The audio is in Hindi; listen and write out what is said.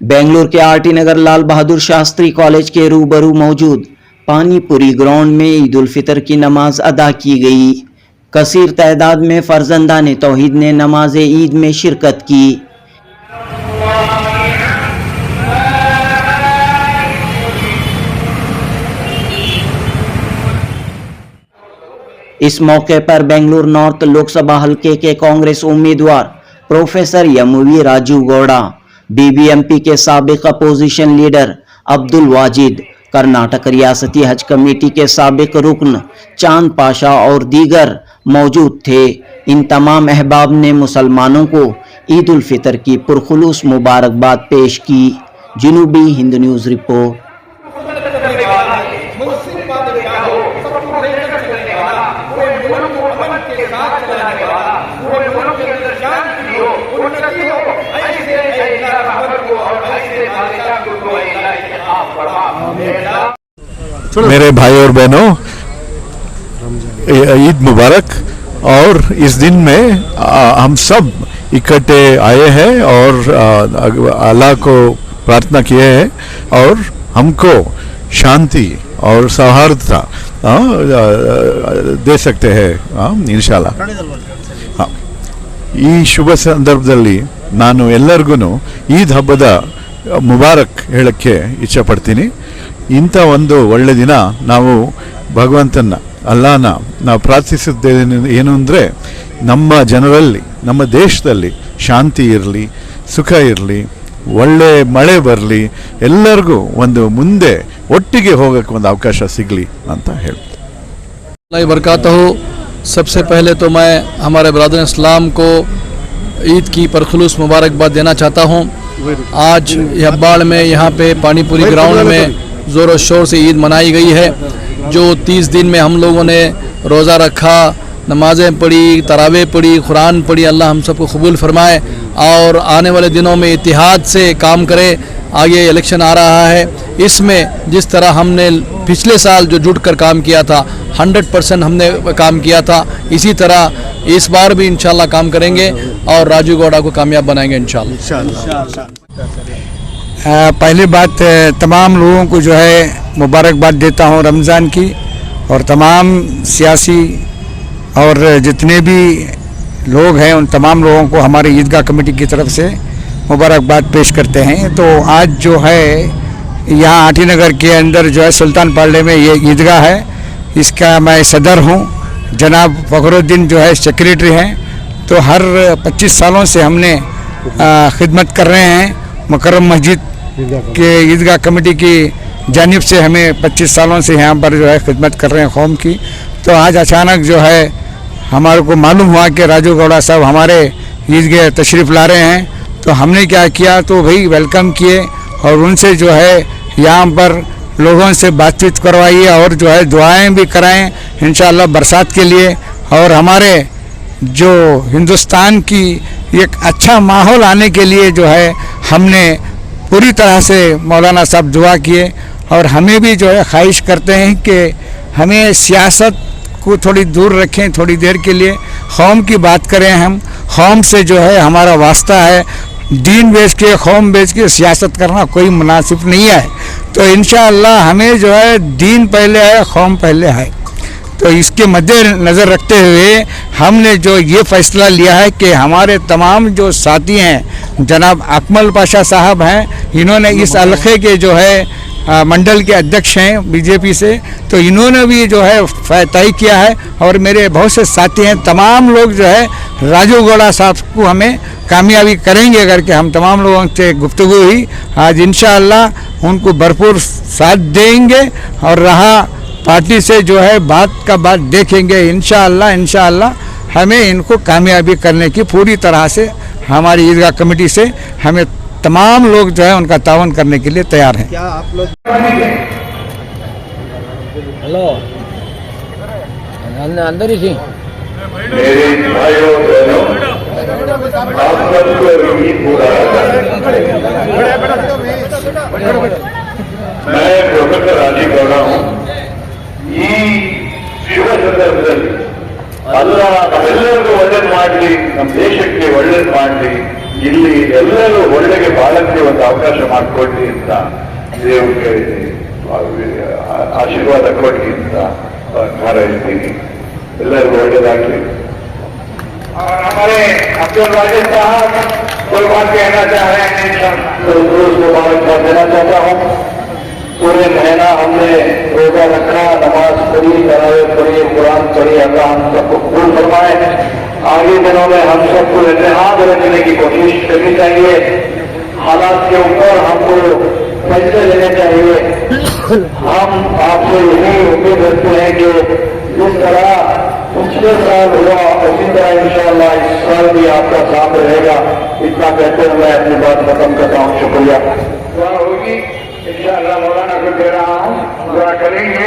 बेंगलुरु के आरटी नगर लाल बहादुर शास्त्री कॉलेज के रूबरू मौजूद पानीपुरी ग्राउंड में ईद उल फितर की नमाज अदा की गई। कसीर तादाद में फर्जंदान तौहीद ने नमाज ईद में शिरकत की। इस मौके पर बेंगलुरु नॉर्थ लोकसभा हलके के कांग्रेस उम्मीदवार प्रोफेसर यमुवी राजू गौड़ा, बीबीएमपी के साबिक अपोजिशन लीडर अब्दुल वाजिद, कर्नाटक रियासती हज कमेटी के साबिक रुकन चांद पाशा और दीगर मौजूद थे। इन तमाम अहबाब ने मुसलमानों को ईद उल फितर की पुरखुलूस मुबारकबाद पेश की। जनूबी हिंद न्यूज़ रिपोर्ट। मेरे भाई और बहनों, ईद मुबारक। और इस दिन में हम सब इकट्ठे आए हैं और अल्लाह को प्रार्थना किए हैं और हमको शांति और सौहार्दता दे सकते हैं इंशाल्लाह। ಈ ಶುಭ ಸಂದರ್ಭದಲ್ಲಿ ನಾನು ಎಲ್ಲರಿಗೂ ಈದ್ ಹಬ್ಬದ ಮುಬಾರಕ್ ಹೇಳಕ್ಕೆ ಇಚ್ಛಪಡ್ತೀನಿ। ಇಂಥ ಒಂದು ಒಳ್ಳೆ ದಿನ ನಾವು ಭಗವಂತನ ಅಲ್ಲಾಹನ ನಾವು ಪ್ರಾರ್ಥಿಸುತ್ತೇವೆ ಏನು ಅಂದರೆ ನಮ್ಮ ಜನರಲ್ಲಿ, ನಮ್ಮ ದೇಶದಲ್ಲಿ ಶಾಂತಿ ಇರಲಿ, ಸುಖ ಇರಲಿ, ಒಳ್ಳೆ ಮಳೆ ಬರಲಿ, ಎಲ್ಲರಿಗೂ ಒಂದು ಮುಂದೆ ಒಟ್ಟಿಗೆ ಹೋಗೋಕ್ಕೆ ಒಂದು ಅವಕಾಶ ಸಿಗಲಿ ಅಂತ ಹೇಳ್ತೀನಿ। अल्लाह बरकातहू। सबसे पहले तो मैं हमारे बरादर इस्लाम को ईद की परखुलूस मुबारकबाद देना चाहता हूँ। आज हब्बाड़ में यहाँ पे पानीपुरी ग्राउंड में ज़ोर और शोर से ईद मनाई गई है। जो 30 दिन में हम लोगों ने रोज़ा रखा, नमाज़ें पढ़ी, तरावे पढ़ी, कुरान पढ़ी, अल्लाह हम सबको कबूल फरमाए और आने वाले दिनों में इत्तिहाद से काम करे। आगे इलेक्शन आ रहा है, इसमें जिस तरह हमने पिछले साल जो जुट कर काम किया था 100% हमने काम किया था, इसी तरह इस बार भी इंशाल्लाह काम करेंगे और राजू गौड़ा को कामयाब बनाएंगे इंशाल्लाह। पहली बात, तमाम लोगों को जो है मुबारकबाद देता हूँ रमज़ान की, और तमाम सियासी और जितने भी लोग हैं उन तमाम लोगों को हमारे ईदगाह कमेटी की तरफ से मुबारकबाद पेश करते हैं। तो आज जो है यहाँ आरटी नगर के अंदर जो है सुल्तान पार्ले में ये ईदगाह है, इसका मैं सदर हूँ। जनाब फ़खरुद्दीन जो है सेक्रेटरी हैं। तो हर 25 सालों से हमने खिदमत कर रहे हैं। मुकर्रम मस्जिद के ईदगाह कमेटी की जानिब से हमें 25 सालों से यहाँ पर जो है खिदमत कर रहे हैं कौम की। तो आज अचानक जो है हमारे को मालूम हुआ कि राजू गौड़ा साहब हमारे ईदगाह तशरीफ़ ला रहे हैं। तो हमने क्या किया, तो भाई वेलकम किए और उनसे जो है यहाँ पर लोगों से बातचीत करवाइए और जो है दुआएं भी कराएं इंशाअल्लाह बरसात के लिए। और हमारे जो हिंदुस्तान की एक अच्छा माहौल आने के लिए जो है हमने पूरी तरह से मौलाना साहब दुआ किए। और हमें भी जो है ख्वाहिश करते हैं कि हमें सियासत को थोड़ी दूर रखें, थोड़ी देर के लिए कौम की बात करें। हम कौम से जो है हमारा वास्ता है, दीन बेच के कौम बेच के सियासत करना कोई मुनासिब नहीं है। तो इंशाअल्लाह हमें जो है दीन पहले है, कौम पहले है। तो इसके मद्देनज़र रखते हुए हमने जो ये फ़ैसला लिया है कि हमारे तमाम जो साथी हैं, जनाब अकमल पाशा साहब हैं, इन्होंने इस हल्के के जो है मंडल के अध्यक्ष हैं बीजेपी से, तो इन्होंने भी जो है तय किया है। और मेरे बहुत से साथी हैं, तमाम लोग जो है राजू गौड़ा साहब को हमें कामयाबी करेंगे करके हम तमाम लोगों से गुफ्तगू हुई। आज इंशाअल्लाह उनको भरपूर साथ देंगे और रहा पार्टी से जो है बात का बात देखेंगे। इंशाअल्लाह हमें इनको कामयाबी करने की पूरी तरह से हमारी ईदगाह कमेटी से हमें तमाम लोग जो है उनका तावन करने के लिए तैयार हैं। क्या आप लोग हेलो अंदर ही थी। मेरे भाइयों बहनों, आप सबको ईद मुबारक। मैं प्रोफेसर राजीव गौड़ा हूँ। ಈ ಶುಭ ಸಂದರ್ಭದಲ್ಲಿ ಅಲ್ಲ ನಮ್ಮೆಲ್ಲರಿಗೂ ಒಳ್ಳೇದು ಮಾಡಲಿ, ನಮ್ಮ ದೇಶಕ್ಕೆ ಒಳ್ಳೇದು ಮಾಡಲಿ, ಇಲ್ಲಿ ಎಲ್ಲರೂ ಒಳ್ಳೆಗೆ ಬಾಳಕ್ಕೆ ಒಂದು ಅವಕಾಶ ಮಾಡಿಕೊಡ್ಲಿ ಅಂತ ದೇವರಿಗೆ ಆಶೀರ್ವಾದ ಕೊಡ್ಲಿ ಅಂತ ಹಾರೈಸ್ತೀನಿ. ಎಲ್ಲರಿಗೂ ಒಳ್ಳೆಯದಾಗಲಿ. और हमारे अब्दुल वाजिद साहब कोई बात कहना चाह रहे हैं? तो मुबारकबाद देना चाहता हूँ। पूरे महीना हमने रोजा रखा, नमाज पढ़ी, तरावीह पढ़ी, कुरान पढ़ी। अल्लाह हम सबको कबूल फरमाए। आगे दिनों में हम सबको इत्तेहाद रखने की कोशिश करनी चाहिए। हालात के ऊपर हमको फैसले लेने चाहिए। हम आपसे यही उम्मीद रखते हैं कि जिस तरह पिछले साल हुआ उसी तरह इंशाअल्लाह इस साल भी आपका साथ रहेगा। इतना कहते हुए मैं अपनी बात खत्म करता हूँ। शुक्रिया। दुआ होगी इंशाअल्लाह। मौलाना को दे रहा हूँ, दुआ करेंगे।